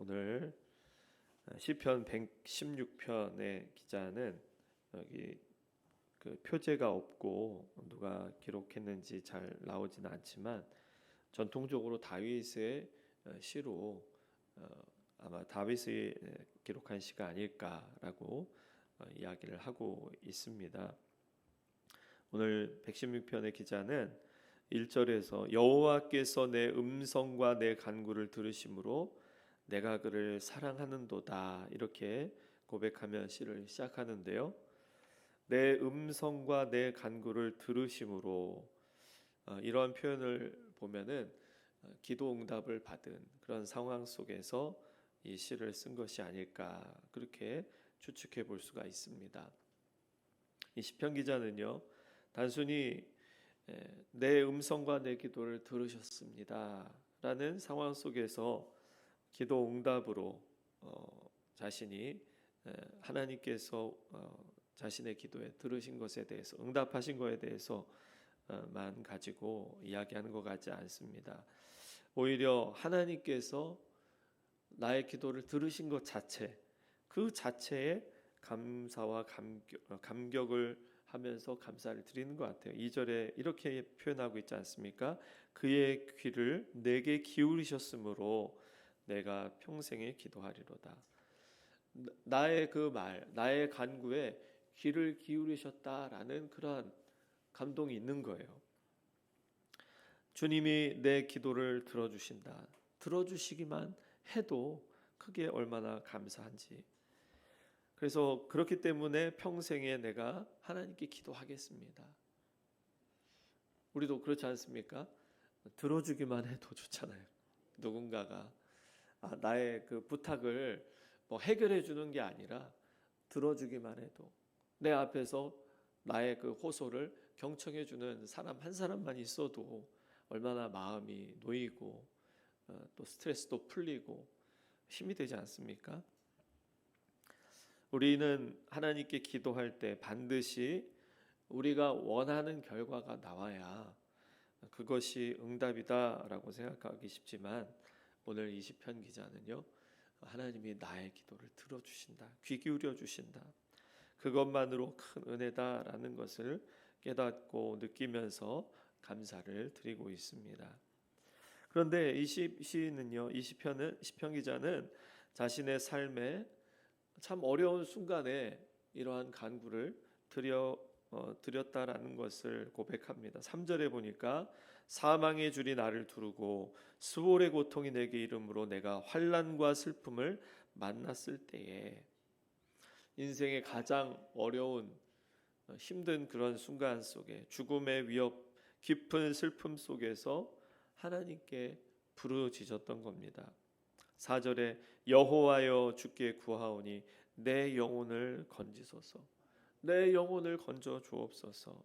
오늘 시편 116편의 기자는 여기 그 표제가 없고 누가 기록했는지 잘 나오지는 않지만 전통적으로 다윗의 시로 아마 다윗이 기록한 시가 아닐까라고 이야기를 하고 있습니다. 오늘 116편의 기자는 1절에서 여호와께서 내 음성과 내 간구를 들으심으로 내가 그를 사랑하는도다 이렇게 고백하며 시를 시작하는데요. 내 음성과 내 간구를 들으심으로 이러한 표현을 보면은 기도 응답을 받은 그런 상황 속에서 이 시를 쓴 것이 아닐까 그렇게 추측해 볼 수가 있습니다. 이 시편 기자는요 단순히 내 음성과 내 기도를 들으셨습니다 라는 상황 속에서 기도 응답으로 자신이 하나님께서 자신의 기도에 들으신 것에 대해서 응답하신 것에 대해서만 가지고 이야기하는 것 같지 않습니다. 오히려 하나님께서 나의 기도를 들으신 것 자체, 그 자체에 감사와 감격을 하면서 감사를 드리는 것 같아요. 2절에 이렇게 표현하고 있지 않습니까? 그의 귀를 내게 기울이셨으므로 내가 평생에 기도하리로다. 나의 그 말, 나의 간구에 귀를 기울이셨다라는 그러한 감동이 있는 거예요. 주님이 내 기도를 들어주신다. 들어주시기만 해도 그게 얼마나 감사한지. 그래서 그렇기 때문에 평생에 내가 하나님께 기도하겠습니다. 우리도 그렇지 않습니까? 들어주기만 해도 좋잖아요. 누군가가 나의 그 부탁을 해결해 주는 게 아니라 들어주기만 해도 내 앞에서 나의 그 호소를 경청해 주는 사람 한 사람만 있어도 얼마나 마음이 놓이고 또 스트레스도 풀리고 힘이 되지 않습니까? 우리는 하나님께 기도할 때 반드시 우리가 원하는 결과가 나와야 그것이 응답이다라고 생각하기 쉽지만 오늘 이 시편 기자는요 하나님이 나의 기도를 들어주신다, 귀 기울여 주신다, 그것만으로 큰 은혜다라는 것을 깨닫고 느끼면서 감사를 드리고 있습니다. 그런데 이 시인은요, 이 시편 기자는 자신의 삶에 참 어려운 순간에 이러한 간구를 드렸다라는 것을 고백합니다. 3절에 보니까 사망의 줄이 나를 두르고 수월의 고통이 내게 이름으로 내가 환난과 슬픔을 만났을 때에 인생의 가장 어려운 힘든 그런 순간 속에 죽음의 위협 깊은 슬픔 속에서 하나님께 부르짖었던 겁니다. 4절에 여호와여 주께 구하오니 내 영혼을 건지소서. 내 영혼을 건져 주옵소서.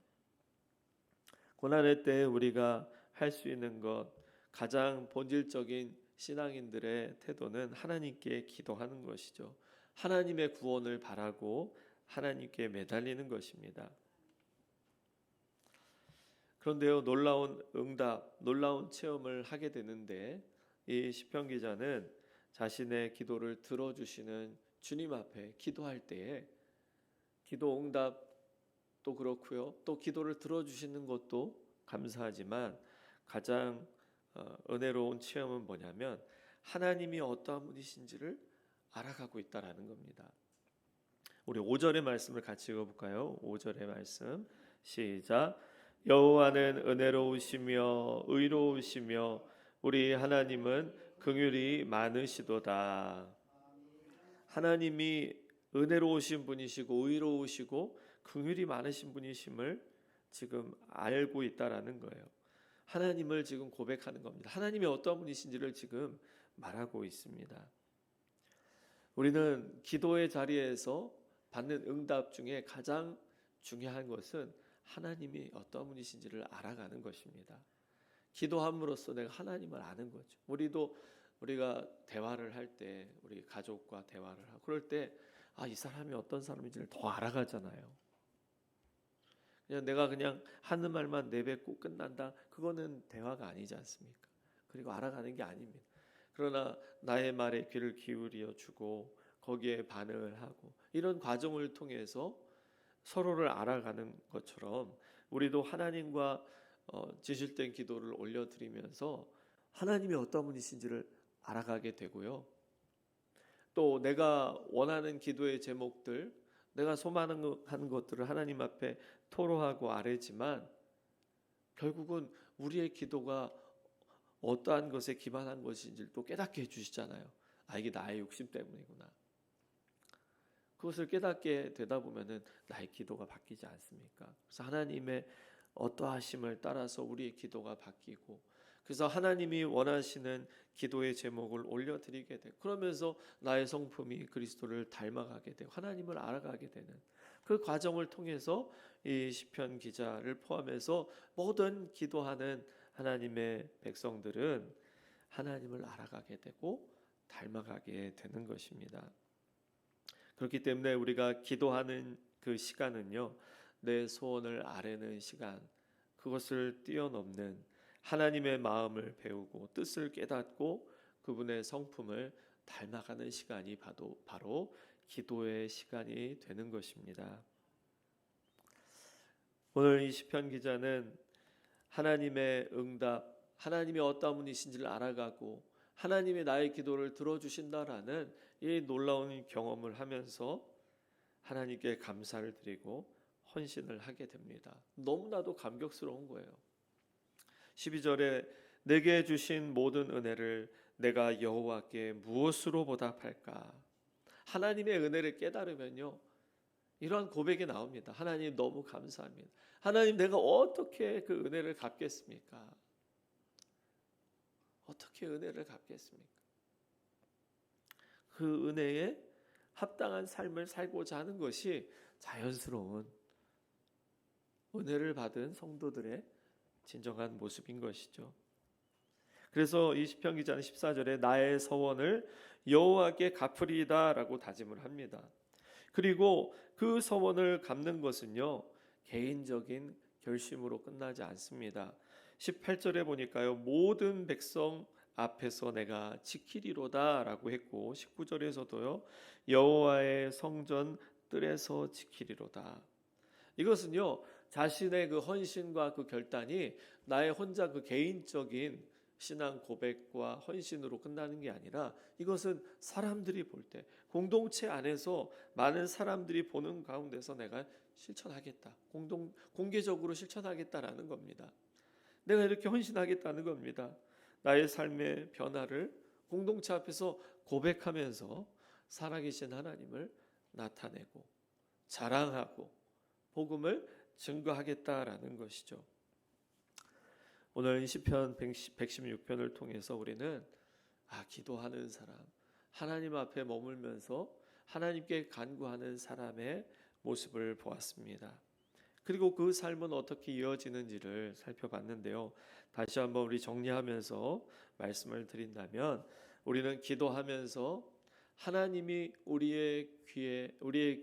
고난의 때에 우리가 할 수 있는 것 가장 본질적인 신앙인들의 태도는 하나님께 기도하는 것이죠. 하나님의 구원을 바라고 하나님께 매달리는 것입니다. 그런데요, 놀라운 응답, 놀라운 체험을 하게 되는데 이 시편 기자는 자신의 기도를 들어주시는 주님 앞에 기도할 때에 기도 응답도 그렇고요. 또 기도를 들어주시는 것도 감사하지만 가장 은혜로운 체험은 뭐냐면 하나님이 어떠한 분이신지를 알아가고 있다라는 겁니다. 우리 5절의 말씀을 같이 읽어볼까요? 5절의 말씀 시작. 여호와는 은혜로우시며 의로우시며 우리 하나님은 긍휼이 많으시도다. 하나님이 은혜로우신 분이시고 의로우시고 긍휼이 많으신 분이심을 지금 알고 있다라는 거예요. 하나님을 지금 고백하는 겁니다. 하나님이 어떤 분이신지를 지금 말하고 있습니다. 우리는 기도의 자리에서 받는 응답 중에 가장 중요한 것은 하나님이 어떤 분이신지를 알아가는 것입니다. 기도함으로써 내가 하나님을 아는 거죠. 우리가 대화를 할 때 우리 가족과 대화를 하고 그럴 때 이 사람이 어떤 사람인지를 더 알아가잖아요. 내가 그냥 하는 말만 내뱉고 끝난다. 그거는 대화가 아니지 않습니까? 그리고 알아가는 게 아닙니다. 그러나 나의 말에 귀를 기울여 주고 거기에 반응을 하고 이런 과정을 통해서 서로를 알아가는 것처럼 우리도 하나님과 진실된 기도를 올려드리면서 하나님이 어떤 분이신지를 알아가게 되고요. 또 내가 원하는 기도의 제목들, 내가 소망하는 것들을 하나님 앞에 토로하고 아뢰지만 결국은 우리의 기도가 어떠한 것에 기반한 것인지를 또 깨닫게 해주시잖아요. 아, 이게 나의 욕심 때문이구나. 그것을 깨닫게 되다 보면은 나의 기도가 바뀌지 않습니까? 그래서 하나님의 어떠하심을 따라서 우리의 기도가 바뀌고, 그래서 하나님이 원하시는 기도의 제목을 올려드리게 되고, 그러면서 나의 성품이 그리스도를 닮아가게 되고 하나님을 알아가게 되는 그 과정을 통해서 이 시편 기자를 포함해서 모든 기도하는 하나님의 백성들은 하나님을 알아가게 되고 닮아가게 되는 것입니다. 그렇기 때문에 우리가 기도하는 그 시간은요, 내 소원을 아뢰는 시간, 그것을 뛰어넘는 하나님의 마음을 배우고 뜻을 깨닫고 그분의 성품을 닮아가는 시간이 바로 기도의 시간이 되는 것입니다. 오늘 이 시편 기자는 하나님의 응답, 하나님이 어떤 분이신지를 알아가고 하나님이 나의 기도를 들어주신다라는 이 놀라운 경험을 하면서 하나님께 감사를 드리고 헌신을 하게 됩니다. 너무나도 감격스러운 거예요. 12절에 내게 주신 모든 은혜를 내가 여호와께 무엇으로 보답할까? 하나님의 은혜를 깨달으면요, 이러한 고백이 나옵니다. 하나님 너무 감사합니다. 하나님 내가 어떻게 그 은혜를 갚겠습니까? 어떻게 은혜를 갚겠습니까? 그 은혜에 합당한 삶을 살고자 하는 것이 자연스러운 은혜를 받은 성도들의 진정한 모습인 것이죠. 그래서 이 시편 기자는 14절에 나의 서원을 여호와께 갚으리이다라고 다짐을 합니다. 그리고 그 서원을 갚는 것은요, 개인적인 결심으로 끝나지 않습니다. 18절에 보니까요, 모든 백성 앞에서 내가 지키리로다라고 했고, 19절에서도요, 여호와의 성전 뜰에서 지키리로다. 이것은요, 자신의 그 헌신과 그 결단이 나의 혼자 그 개인적인 신앙 고백과 헌신으로 끝나는 게 아니라 이것은 사람들이 볼 때, 공동체 안에서 많은 사람들이 보는 가운데서 내가 실천하겠다, 공개적으로 실천하겠다라는 겁니다. 내가 이렇게 헌신하겠다는 겁니다. 나의 삶의 변화를 공동체 앞에서 고백하면서 살아계신 하나님을 나타내고 자랑하고 복음을 증거하겠다라는 것이죠. 오늘 시편 116편을 통해서 우리는 기도하는 사람, 하나님 앞에 머물면서 하나님께 간구하는 사람의 모습을 보았습니다. 그리고 그 삶은 어떻게 이어지는지를 살펴봤는데요. 다시 한번 우리 정리하면서 말씀을 드린다면, 우리는 기도하면서 하나님이 우리의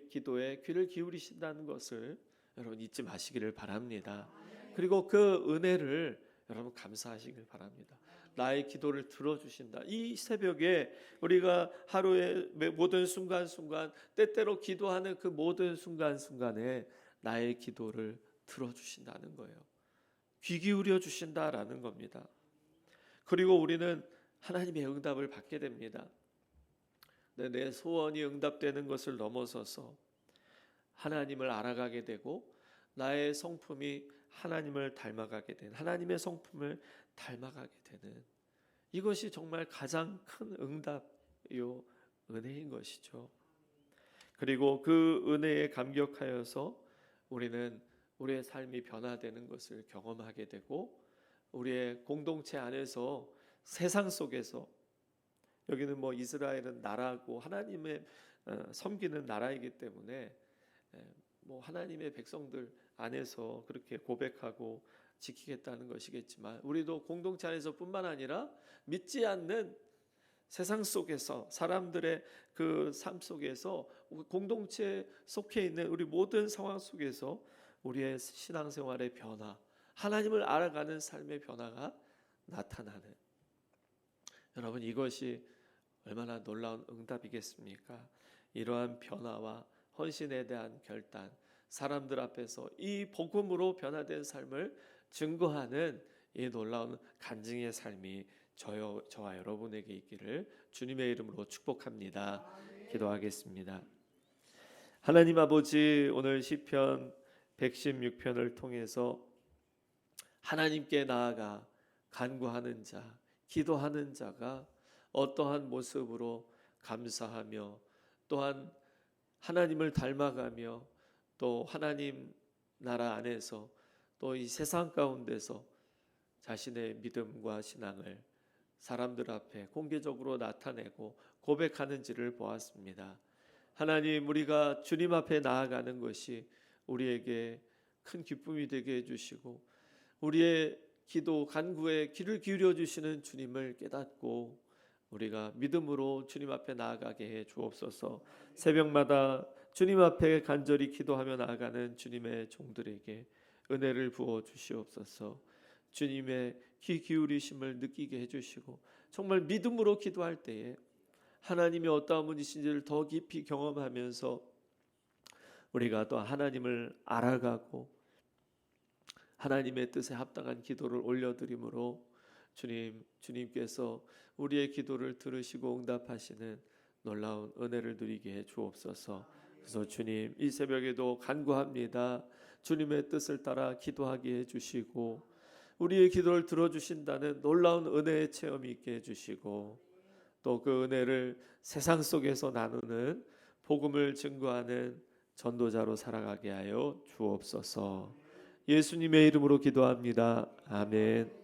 기도에 귀를 기울이신다는 것을 여러분 잊지 마시기를 바랍니다. 그리고 그 은혜를 여러분 감사하시길 바랍니다. 나의 기도를 들어주신다. 이 새벽에 우리가 하루의 모든 순간순간 때때로 기도하는 그 모든 순간순간에 나의 기도를 들어주신다는 거예요. 귀 기울여 주신다라는 겁니다. 그리고 우리는 하나님의 응답을 받게 됩니다. 내 소원이 응답되는 것을 넘어서서 하나님을 알아가게 되고 나의 성품이 하나님을 닮아가게 되는, 하나님의 성품을 닮아가게 되는, 이것이 정말 가장 큰 응답이요 은혜인 것이죠. 그리고 그 은혜에 감격하여서 우리는 우리의 삶이 변화되는 것을 경험하게 되고, 우리의 공동체 안에서 세상 속에서, 여기는 이스라엘은 나라고 하나님의 섬기는 나라이기 때문에 하나님의 백성들 안에서 그렇게 고백하고 지키겠다는 것이겠지만, 우리도 공동체 안에서 뿐만 아니라 믿지 않는 세상 속에서, 사람들의 그 삶 속에서, 공동체에 속해 있는 우리 모든 상황 속에서 우리의 신앙생활의 변화, 하나님을 알아가는 삶의 변화가 나타나는, 여러분, 이것이 얼마나 놀라운 응답이겠습니까? 이러한 변화와 헌신에 대한 결단, 사람들 앞에서 이 복음으로 변화된 삶을 증거하는 이 놀라운 간증의 삶이 저와 여러분에게 있기를 주님의 이름으로 축복합니다. 기도하겠습니다. 하나님 아버지, 오늘 시편 116편을 통해서 하나님께 나아가 간구하는 자, 기도하는 자가 어떠한 모습으로 감사하며 또한 하나님을 닮아가며 또 하나님 나라 안에서 또 이 세상 가운데서 자신의 믿음과 신앙을 사람들 앞에 공개적으로 나타내고 고백하는지를 보았습니다. 하나님, 우리가 주님 앞에 나아가는 것이 우리에게 큰 기쁨이 되게 해주시고 우리의 기도 간구에 귀를 기울여 주시는 주님을 깨닫고 우리가 믿음으로 주님 앞에 나아가게 해 주옵소서. 새벽마다 주님 앞에 간절히 기도하며 나아가는 주님의 종들에게 은혜를 부어 주시옵소서. 주님의 귀 기울이심을 느끼게 해주시고 정말 믿음으로 기도할 때에 하나님이 어떠한 분이신지를 더 깊이 경험하면서 우리가 또 하나님을 알아가고 하나님의 뜻에 합당한 기도를 올려드림으로 주님께서 우리의 기도를 들으시고 응답하시는 놀라운 은혜를 누리게 해 주옵소서. 그래서 주님, 이 새벽에도 간구합니다. 주님의 뜻을 따라 기도하게 해주시고 우리의 기도를 들어주신다는 놀라운 은혜의 체험이 있게 해주시고 또 그 은혜를 세상 속에서 나누는 복음을 증거하는 전도자로 살아가게 하여 주옵소서. 예수님의 이름으로 기도합니다. 아멘.